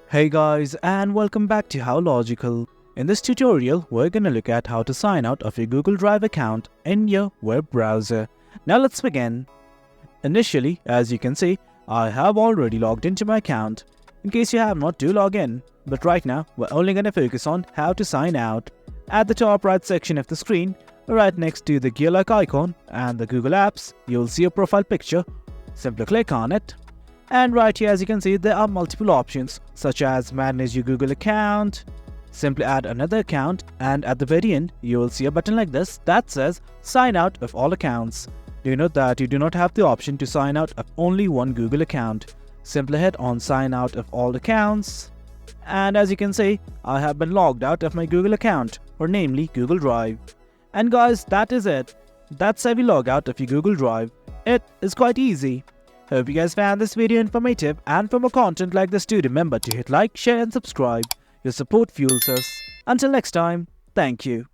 Hey guys, and welcome back to How Logical. In this tutorial, we're gonna look at how to sign out of your Google Drive account in your web browser. Now let's begin. Initially, as you can see, I have already logged into my account. In case you have not, do log in. But right now, we're only gonna focus on how to sign out. At the top right section of the screen, right next to the gear-like icon and the Google Apps, you'll see a profile picture. Simply click on it. And right here, as you can see, there are multiple options such as manage your Google account, simply add another account, and at the very end, you will see a button like this that says sign out of all accounts. Do note that you do not have the option to sign out of only one Google account. Simply hit on sign out of all accounts. And as you can see, I have been logged out of my Google account, or namely Google Drive. And guys, that is it. That's how we log out of your Google Drive. It is quite easy. Hope you guys found this video informative, and for more content like this, do remember to hit like, share and subscribe. Your support fuels us. Until next time, thank you.